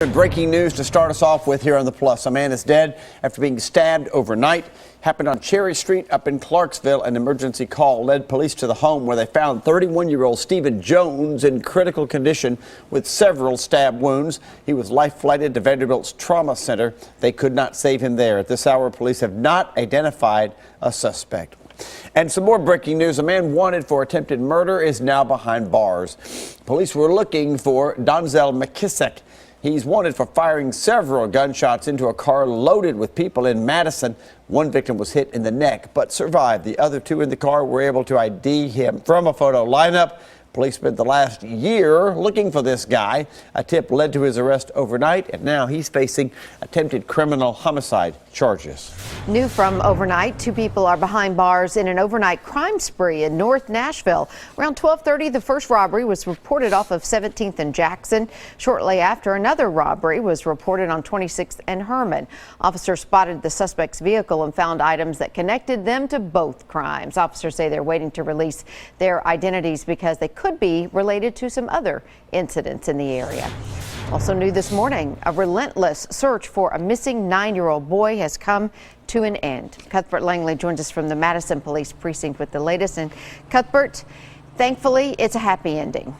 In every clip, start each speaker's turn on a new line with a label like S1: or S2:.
S1: Breaking news to start us off with here on The Plus. A man is dead after being stabbed overnight. Happened on Cherry Street up in Clarksville. An emergency call led police to the home where they found 31-year-old Stephen Jones in critical condition with several stab wounds. He was life-flighted to Vanderbilt's trauma center. They could not save him there. At this hour, police have not identified a suspect. And some more breaking news. A man wanted for attempted murder is now behind bars. Police were looking for Donzel McKissick. He's wanted for firing several gunshots into a car loaded with people in Madison. One victim was hit in the neck but survived. The other two in the car were able to ID him from a photo lineup. Police spent the last year looking for this guy. A tip led to his arrest overnight, and now he's facing attempted criminal homicide charges.
S2: New from overnight, two people are behind bars in an overnight crime spree in North Nashville. Around 12:30, the first robbery was reported off of 17th and Jackson. Shortly after, another robbery was reported on 26th and Herman. Officers spotted the suspect's vehicle and found items that connected them to both crimes. Officers say they're waiting to release their identities because they could be related to some other incidents in the area. Also new this morning, a relentless search for a missing 9-year-old boy has come to an end. Cuthbert Langley joins us from the Madison Police Precinct with the latest. And Cuthbert, thankfully, it's a happy ending.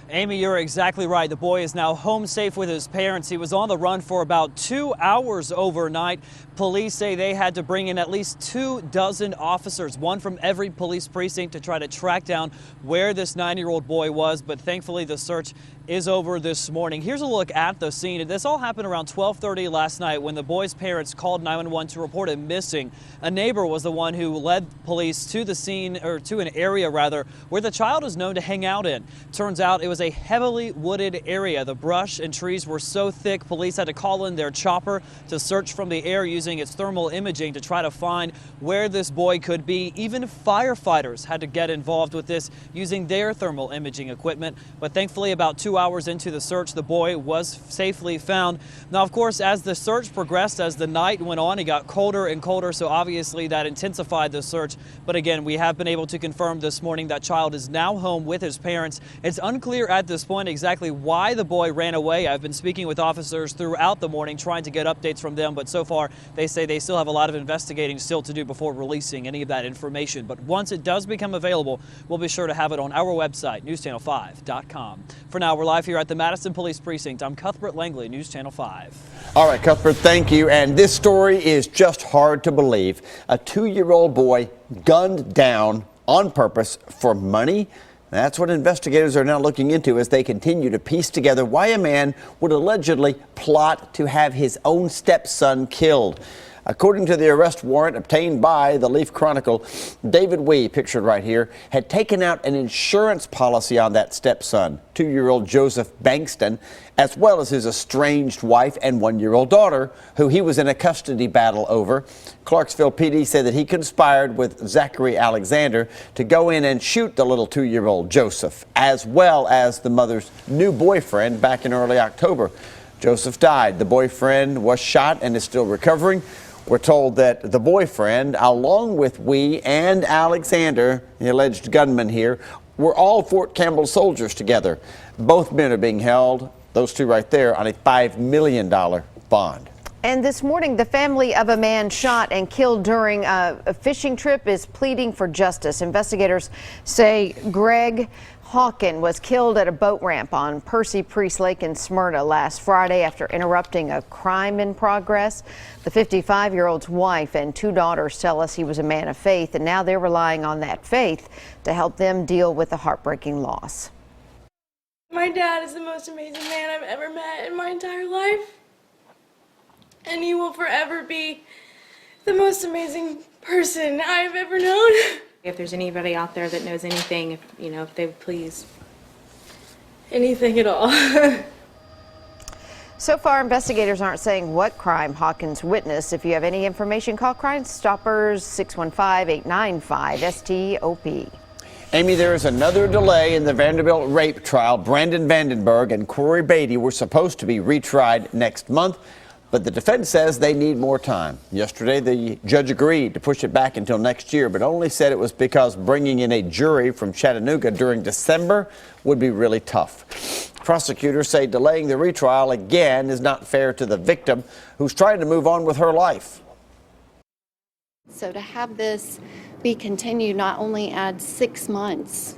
S3: Amy, you're exactly right. The boy is now home safe with his parents. He was on the run for about 2 hours overnight. Police say they had to bring in at least 24 officers, one from every police precinct, to try to track down where this 9-year-old boy was. But thankfully, the search is over this morning. Here's a look at the scene. This all happened around 12:30 last night when the boy's parents called 911 to report him missing. A neighbor was the one who led police to the scene, or to an area rather, where the child is known to hang out in. Turns out it was a heavily wooded area. The brush and trees were so thick, police had to call in their chopper to search from the air using its thermal imaging to try to find where this boy could be. Even firefighters had to get involved with this using their thermal imaging equipment. But thankfully, about 2 hours into the search, the boy was safely found. Now, of course, as the search progressed, as the night went on, it got colder and colder, so obviously that intensified the search. But again, we have been able to confirm this morning that child is now home with his parents. It's unclear at this point exactly why the boy ran away. I've been speaking with officers throughout the morning trying to get updates from them, but so far they say they still have a lot of investigating still to do before releasing any of that information. But once it does become available, we'll be sure to have it on our website, newschannel5.com. For now, we're live here at the Madison Police Precinct. I'm Cuthbert Langley, News Channel 5.
S1: All right, Cuthbert, thank you. And this story is just hard to believe. A 2-year-old boy gunned down on purpose for money. That's what investigators are now looking into as they continue to piece together why a man would allegedly plot to have his own stepson killed. According to the arrest warrant obtained by the Leaf Chronicle, David Wee, pictured right here, had taken out an insurance policy on that stepson, 2-year-old Joseph Bankston, as well as his estranged wife and 1-year-old daughter, who he was in a custody battle over. Clarksville PD said that he conspired with Zachary Alexander to go in and shoot the little 2-year-old Joseph, as well as the mother's new boyfriend back in early October. Joseph died. The boyfriend was shot and is still recovering. We're told that the boyfriend, along with Wee and Alexander, the alleged gunman here, were all Fort Campbell soldiers together. Both men are being held, those two right there, on a $5 million bond.
S2: And this morning, the family of a man shot and killed during a fishing trip is pleading for justice. Investigators say Greg Hawken was killed at a boat ramp on Percy Priest Lake in Smyrna last Friday after interrupting a crime in progress. The 55-year-old's wife and 2 daughters tell us he was a man of faith, and now they're relying on that faith to help them deal with the heartbreaking loss.
S4: My dad is the most amazing man I've ever met in my entire life, and he will forever be the most amazing person I've ever known.
S5: If there's anybody out there that knows anything, if they would please.
S4: Anything at all.
S2: So far, investigators aren't saying what crime Hawkins witnessed. If you have any information, call Crime Stoppers 615-895-STOP.
S1: Amy, there is another delay in the Vanderbilt rape trial. Brandon Vandenberg and Corey Beatty were supposed to be retried next month. But the defense says they need more time. Yesterday, the judge agreed to push it back until next year, but only said it was because bringing in a jury from Chattanooga during December would be really tough. Prosecutors say delaying the retrial again is not fair to the victim, who's trying to move on with her life.
S6: So to have this be continued not only adds 6 months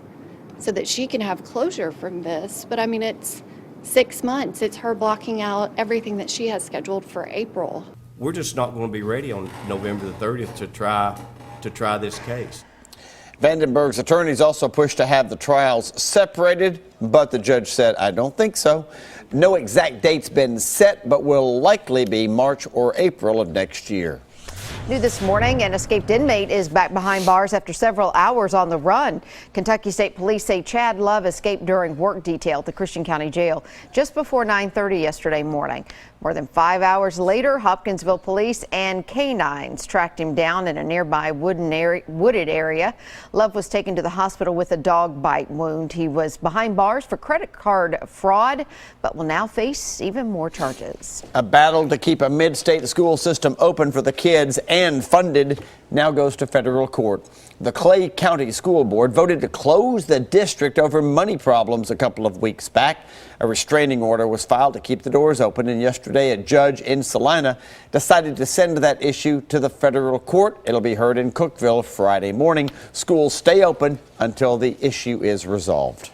S6: so that she can have closure from this, but I mean, it's 6 months. It's her blocking out everything that she has scheduled for April.
S7: We're just not going to be ready on November the 30th to try this case.
S1: Vandenberg's attorneys also pushed to have the trials separated, but the judge said, I don't think so. No exact date's been set, but will likely be March or April of next year.
S2: New this morning, an escaped inmate is back behind bars after several hours on the run. Kentucky State Police say Chad Love escaped during work detail at the Christian County Jail just before 9:30 yesterday morning. More than 5 hours later, Hopkinsville police and canines tracked him down in a nearby wooded area. Love was taken to the hospital with a dog bite wound. He was behind bars for credit card fraud, but will now face even more charges.
S1: A battle to keep a mid-state school system open for the kids and funded now goes to federal court. The Clay County School Board voted to close the district over money problems a couple of weeks back. A restraining order was filed to keep the doors open, and yesterday a judge in Salina decided to send that issue to the federal court. It'll be heard in Cookeville Friday morning. Schools stay open until the issue is resolved.